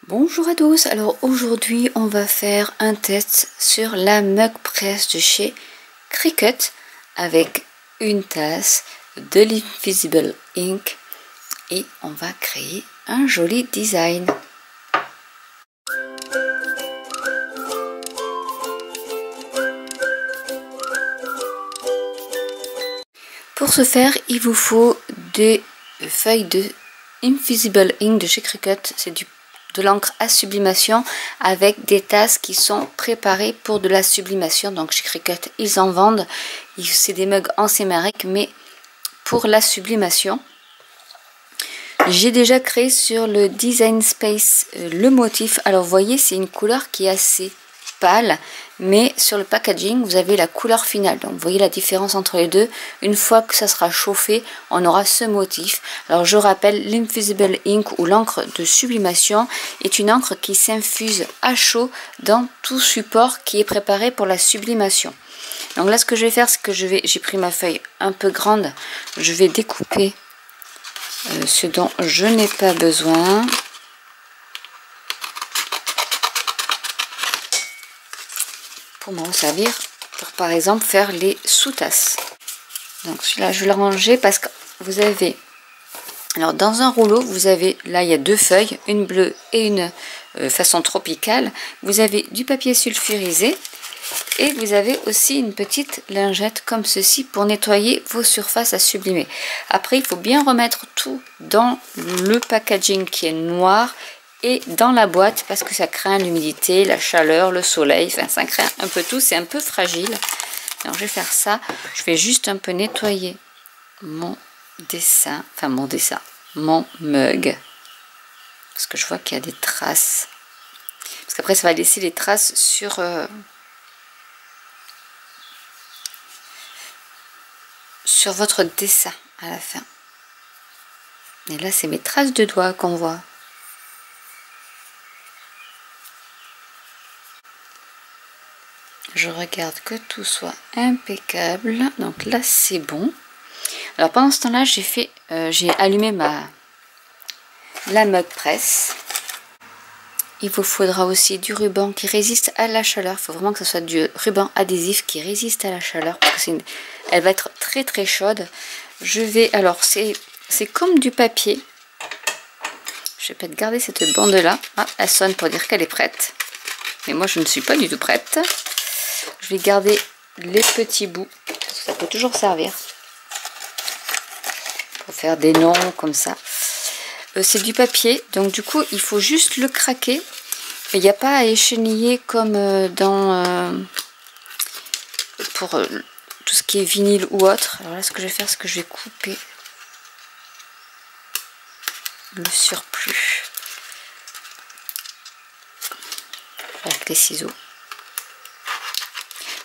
Bonjour à tous, alors aujourd'hui on va faire un test sur la mug press de chez Cricut avec une tasse de l'Invisible Ink et on va créer un joli design. Pour ce faire, il vous faut des feuilles de Invisible Ink de chez Cricut, c'est de l'encre à sublimation avec des tasses qui sont préparées pour de la sublimation. Donc chez Cricut, ils en vendent. C'est des mugs en céramique, mais pour la sublimation. J'ai déjà créé sur le Design Space le motif. Alors vous voyez, c'est une couleur qui est assez pâle, mais sur le packaging vous avez la couleur finale. Donc vous voyez la différence entre les deux. Une fois que ça sera chauffé, on aura ce motif. Alors je rappelle, l'Invisible Ink ou l'encre de sublimation est une encre qui s'infuse à chaud dans tout support qui est préparé pour la sublimation. Donc là ce que je vais faire, c'est que j'ai pris ma feuille un peu grande, je vais découper ce dont je n'ai pas besoin. Pour m'en servir pour par exemple faire les sous-tasses. Donc celui-là je vais le ranger parce que vous avez, alors dans un rouleau vous avez, là il y a deux feuilles, une bleue et une façon tropicale. Vous avez du papier sulfurisé et vous avez aussi une petite lingette comme ceci pour nettoyer vos surfaces à sublimer. Après il faut bien remettre tout dans le packaging qui est noir et dans la boîte parce que ça craint l'humidité, la chaleur, le soleil, enfin ça craint un peu tout, c'est un peu fragile. Alors je vais faire ça, je vais juste un peu nettoyer mon dessin, mon mug, parce que je vois qu'il y a des traces, parce qu'après ça va laisser les traces sur votre dessin à la fin. Et là c'est mes traces de doigts qu'on voit. Je regarde que tout soit impeccable. Donc là c'est bon. Alors pendant ce temps là j'ai allumé la mug press. Il vous faudra aussi du ruban qui résiste à la chaleur. Il faut vraiment que ce soit du ruban adhésif qui résiste à la chaleur parce que elle va être très très chaude. Alors c'est comme du papier. Je vais peut-être garder cette bande là. Ah, elle sonne pour dire qu'elle est prête. Mais moi je ne suis pas du tout prête. Je vais garder les petits bouts parce que ça peut toujours servir pour faire des noms comme ça. C'est du papier, donc du coup il faut juste le craquer. Il n'y a pas à écheniller comme pour tout ce qui est vinyle ou autre. Alors là ce que je vais faire, c'est que je vais couper le surplus avec les ciseaux.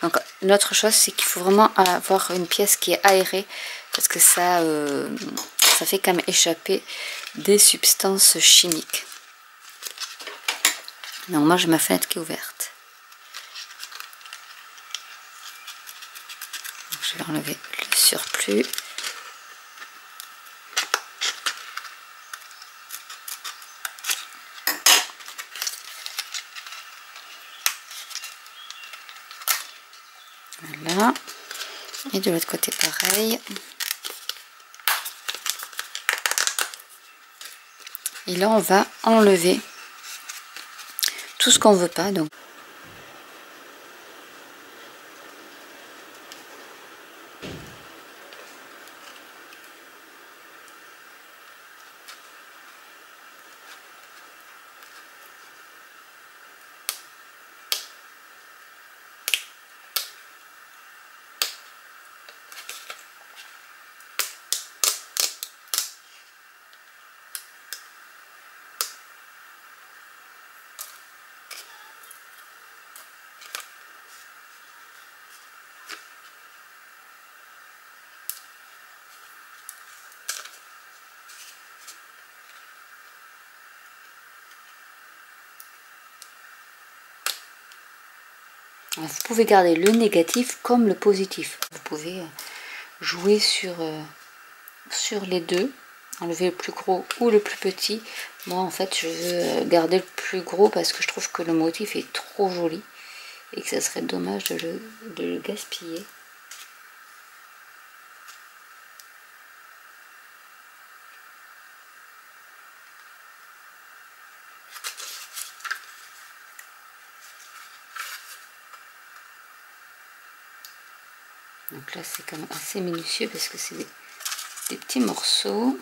Donc une autre chose, c'est qu'il faut vraiment avoir une pièce qui est aérée parce que ça fait quand même échapper des substances chimiques. Donc moi j'ai ma fenêtre qui est ouverte. Donc, je vais enlever le surplus. Voilà. Et de l'autre côté pareil. Et là on va enlever tout ce qu'on veut pas. Donc vous pouvez garder le négatif comme le positif. Vous pouvez jouer sur les deux enlever le plus gros ou le plus petit. Moi en fait je veux garder le plus gros parce que je trouve que le motif est trop joli et que ça serait dommage de le gaspiller. Donc là c'est quand même assez minutieux parce que c'est des petits morceaux.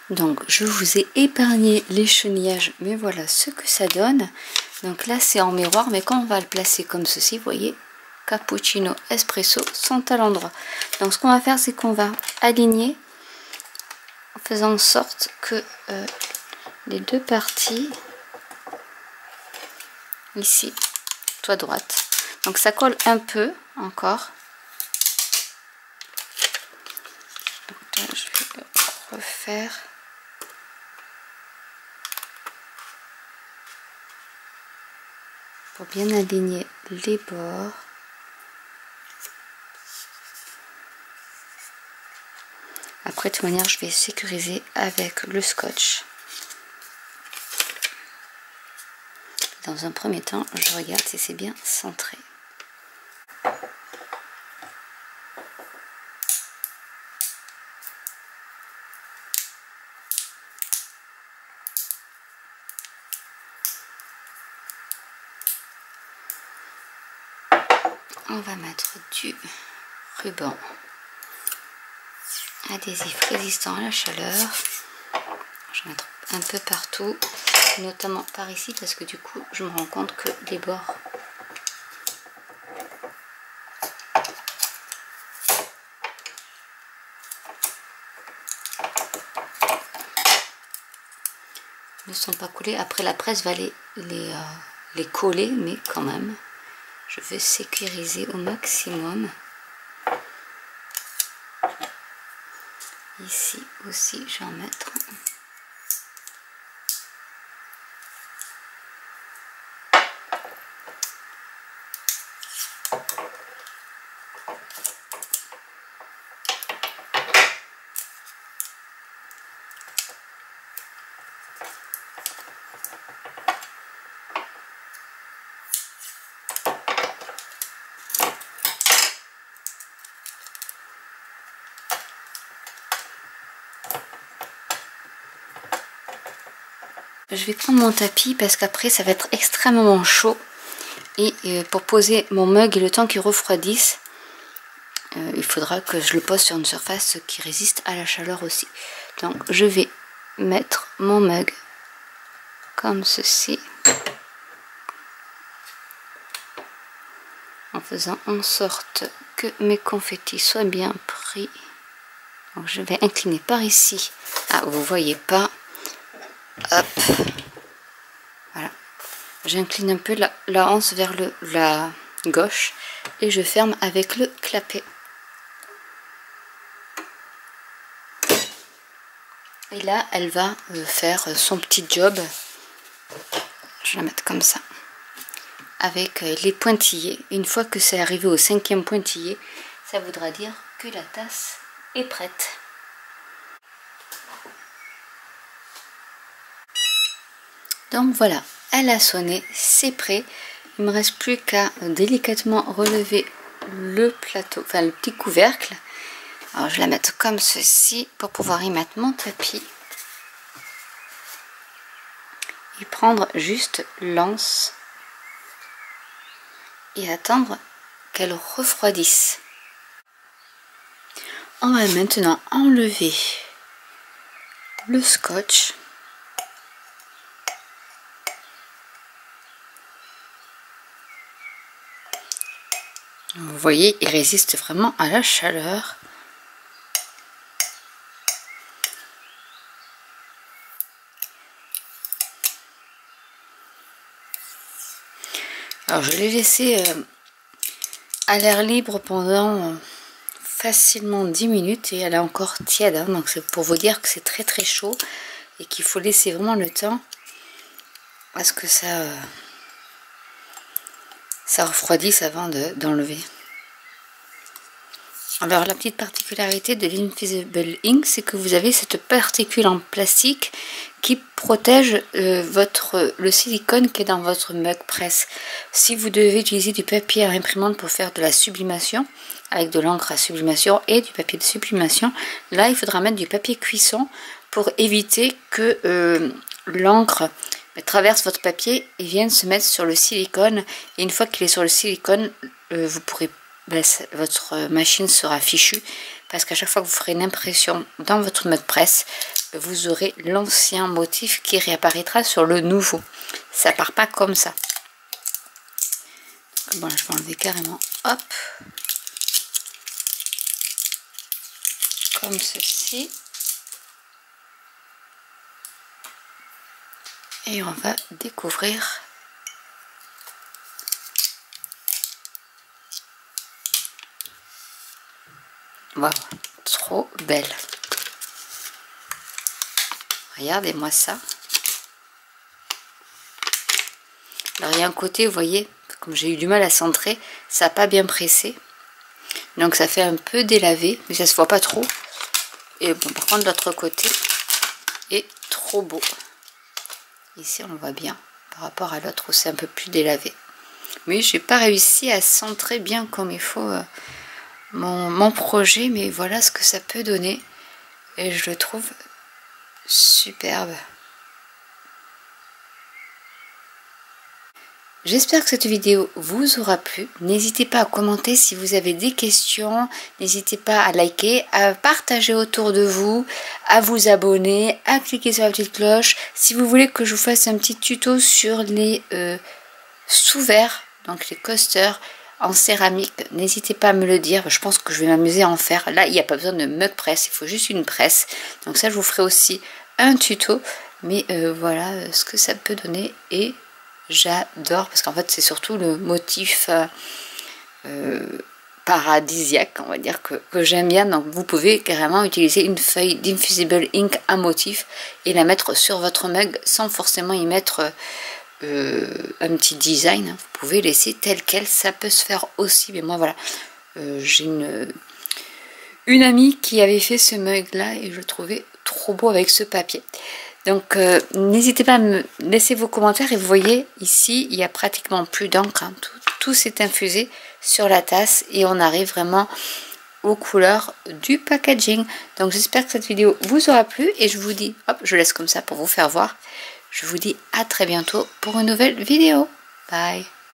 Donc je vous ai épargné les chenillages, mais voilà ce que ça donne. Donc là c'est en miroir, mais quand on va le placer comme ceci, vous voyez, cappuccino, espresso sont à l'endroit. Donc ce qu'on va faire, c'est qu'on va aligner en faisant en sorte que les deux parties, ici, soient droites. Donc ça colle un peu encore. Donc là je vais refaire. Pour bien aligner les bords. Après, de toute manière, je vais sécuriser avec le scotch. Dans un premier temps, je regarde si c'est bien centré. On va mettre du ruban adhésif résistant à la chaleur. Je vais mettre un peu partout, notamment par ici, parce que du coup, je me rends compte que les bords ne sont pas collés. Après, la presse va les coller, mais quand même, je vais sécuriser au maximum. Ici aussi, je vais en mettre. Je vais prendre mon tapis parce qu'après ça va être extrêmement chaud et pour poser mon mug et le temps qu'il refroidisse, il faudra que je le pose sur une surface qui résiste à la chaleur aussi. Donc je vais mettre mon mug comme ceci en faisant en sorte que mes confettis soient bien pris. Donc je vais incliner par ici. Ah, vous voyez pas. Hop, voilà, j'incline un peu la anse vers la gauche et je ferme avec le clapet. Et là, elle va faire son petit job. Je vais la mettre comme ça, avec les pointillés. Une fois que c'est arrivé au 5e pointillé, ça voudra dire que la tasse est prête. Donc voilà, elle a sonné, c'est prêt. Il ne me reste plus qu'à délicatement relever le plateau, enfin le petit couvercle. Alors je vais la mettre comme ceci pour pouvoir y mettre mon tapis. Et prendre juste l'anse et attendre qu'elle refroidisse. On va maintenant enlever le scotch. Vous voyez, il résiste vraiment à la chaleur. Alors je l'ai laissé à l'air libre pendant facilement 10 minutes et elle est encore tiède, hein, donc c'est pour vous dire que c'est très très chaud et qu'il faut laisser vraiment le temps à ce que ça refroidisse avant d'enlever. Alors la petite particularité de l'Invisible Ink, c'est que vous avez cette particule en plastique qui protège le silicone qui est dans votre mug presse. Si vous devez utiliser du papier à imprimante pour faire de la sublimation, avec de l'encre à sublimation et du papier de sublimation, là il faudra mettre du papier cuisson pour éviter que l'encre traverse votre papier et vienne se mettre sur le silicone. Et une fois qu'il est sur le silicone, vous pourrez votre machine sera fichue parce qu'à chaque fois que vous ferez une impression dans votre mug presse, vous aurez l'ancien motif qui réapparaîtra sur le nouveau. Ça part pas comme ça. Bon, là, je vais enlever carrément, hop, comme ceci, et on va découvrir. Waouh, trop belle. Regardez-moi ça. Alors il y a un côté, vous voyez, comme j'ai eu du mal à centrer, ça n'a pas bien pressé. Donc ça fait un peu délavé, mais ça se voit pas trop. Et bon, par contre l'autre côté est trop beau. Ici on le voit bien par rapport à l'autre où c'est un peu plus délavé. Mais j'ai pas réussi à centrer bien comme il faut mon projet, mais voilà ce que ça peut donner. Et je le trouve superbe. J'espère que cette vidéo vous aura plu. N'hésitez pas à commenter si vous avez des questions. N'hésitez pas à liker, à partager autour de vous, à vous abonner, à cliquer sur la petite cloche. Si vous voulez que je vous fasse un petit tuto sur les sous-verres, donc les coasters en céramique, n'hésitez pas à me le dire. Je pense que je vais m'amuser à en faire. Là, il n'y a pas besoin de mug presse, il faut juste une presse. Donc ça, je vous ferai aussi un tuto. Mais voilà ce que ça peut donner et j'adore parce qu'en fait c'est surtout le motif paradisiaque, on va dire, que j'aime bien. Donc vous pouvez carrément utiliser une feuille d'Invisible Ink à motif et la mettre sur votre mug sans forcément y mettre un petit design. Vous pouvez laisser tel quel, ça peut se faire aussi. Mais moi voilà, j'ai une amie qui avait fait ce mug là et je le trouvais trop beau avec ce papier. Donc n'hésitez pas à me laisser vos commentaires. Et vous voyez ici il y a pratiquement plus d'encre, hein. Tout s'est infusé sur la tasse et on arrive vraiment aux couleurs du packaging. Donc j'espère que cette vidéo vous aura plu et je vous dis, hop, je laisse comme ça pour vous faire voir. Je vous dis à très bientôt pour une nouvelle vidéo. Bye.